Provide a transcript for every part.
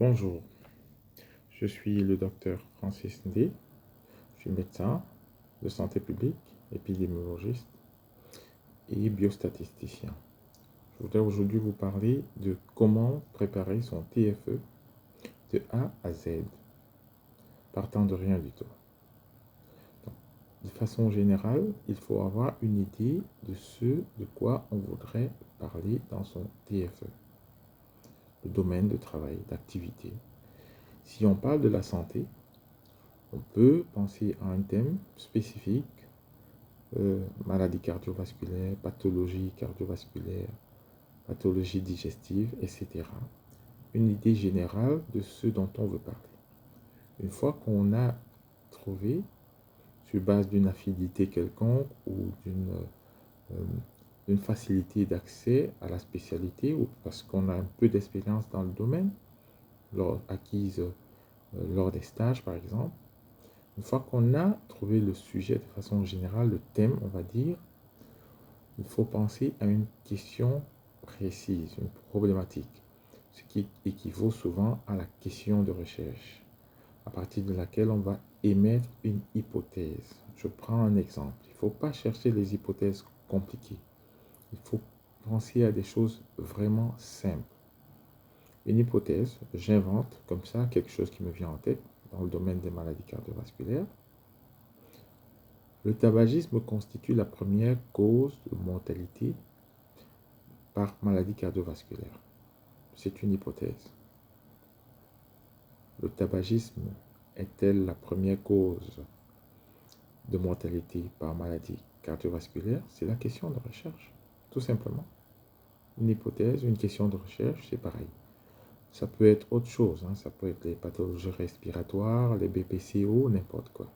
Bonjour, je suis le docteur Francis Ndé, je suis médecin de santé publique, épidémiologiste et biostatisticien. Je voudrais aujourd'hui vous parler de comment préparer son TFE de A à Z, partant de rien du tout. Donc, de façon générale, il faut avoir une idée de ce de quoi on voudrait parler dans son TFE, le domaine de travail, d'activité. Si on parle de la santé, on peut penser à un thème spécifique, maladie cardiovasculaire, pathologie cardiovasculaire, pathologie digestive, etc. Une idée générale de ce dont on veut parler. Une fois qu'on a trouvé, sur base d'une affinité quelconque ou d'une facilité d'accès à la spécialité, ou parce qu'on a un peu d'expérience dans le domaine, acquise lors des stages par exemple, une fois qu'on a trouvé le sujet de façon générale, le thème, on va dire, il faut penser à une question précise, une problématique, ce qui équivaut souvent à la question de recherche, à partir de laquelle on va émettre une hypothèse. Je prends un exemple. Il ne faut pas chercher les hypothèses compliquées. Il faut penser à des choses vraiment simples. Une hypothèse, j'invente comme ça quelque chose qui me vient en tête dans le domaine des maladies cardiovasculaires. Le tabagisme constitue la première cause de mortalité par maladie cardiovasculaire. C'est une hypothèse. Le tabagisme est-elle la première cause de mortalité par maladie cardiovasculaire? C'est la question de recherche, tout simplement. Une hypothèse, une question de recherche, c'est pareil. Ça peut être autre chose, ça peut être les pathologies respiratoires, les BPCO, n'importe quoi.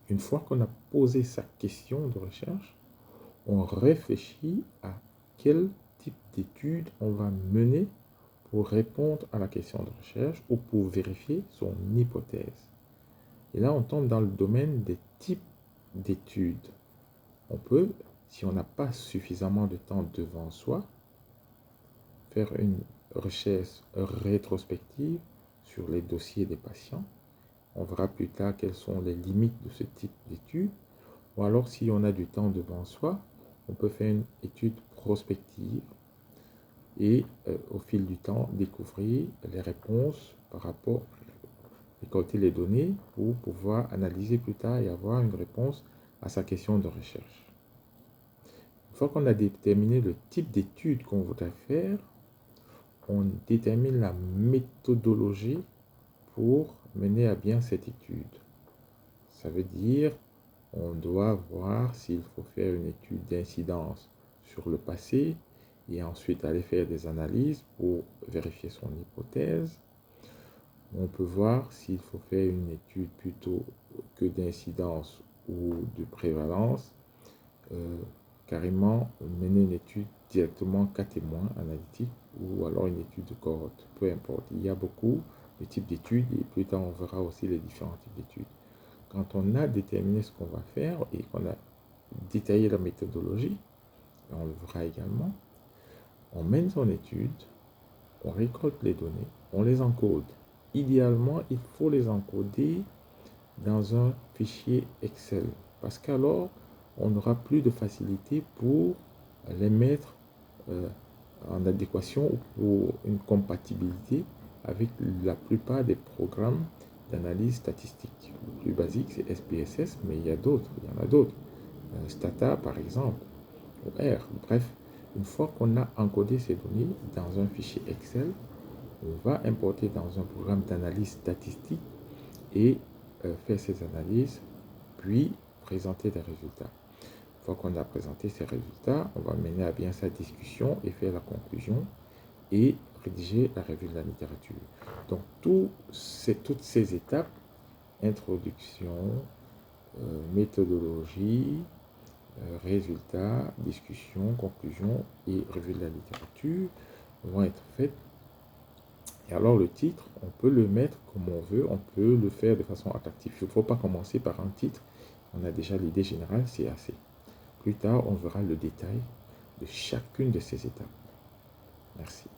Une fois qu'on a posé sa question de recherche, on réfléchit à quel type d'étude on va mener pour répondre à la question de recherche ou pour vérifier son hypothèse. Et là, on tombe dans le domaine des types d'études. On peut, si on n'a pas suffisamment de temps devant soi, faire une recherche rétrospective sur les dossiers des patients. On verra plus tard quelles sont les limites de ce type d'étude. Ou alors, si on a du temps devant soi, on peut faire une étude prospective et au fil du temps, découvrir les réponses par rapport, récolter les données pour pouvoir analyser plus tard et avoir une réponse à sa question de recherche. Une fois qu'on a déterminé le type d'étude qu'on voudrait faire, on détermine la méthodologie pour mener à bien cette étude. Ça veut dire on doit voir s'il faut faire une étude d'incidence sur le passé et ensuite aller faire des analyses pour vérifier son hypothèse. On peut voir s'il faut faire une étude plutôt que d'incidence ou de prévalence. Carrément mener une étude directement cas témoins analytique ou alors une étude de cohorte, peu importe. Il y a beaucoup de types d'études et plus tard on verra aussi les différents types d'études. Quand on a déterminé ce qu'on va faire et qu'on a détaillé la méthodologie, on le verra également, on mène son étude, on récolte les données, on les encode. Idéalement, il faut les encoder dans un fichier Excel parce qu'alors, on n'aura plus de facilité pour les mettre en adéquation ou pour une compatibilité avec la plupart des programmes d'analyse statistique. Le plus basique, c'est SPSS, mais il y en a d'autres. Stata, par exemple, ou R. Bref, une fois qu'on a encodé ces données dans un fichier Excel, on va importer dans un programme d'analyse statistique et faire ces analyses, puis présenter des résultats. Une fois qu'on a présenté ces résultats, on va mener à bien sa discussion et faire la conclusion et rédiger la revue de la littérature. Donc, toutes ces étapes, introduction, méthodologie, résultats, discussion, conclusion et revue de la littérature vont être faites. Et alors le titre, on peut le mettre comme on veut, on peut le faire de façon attractive. Il ne faut pas commencer par un titre, on a déjà l'idée générale, c'est assez. Plus tard, on verra le détail de chacune de ces étapes. Merci.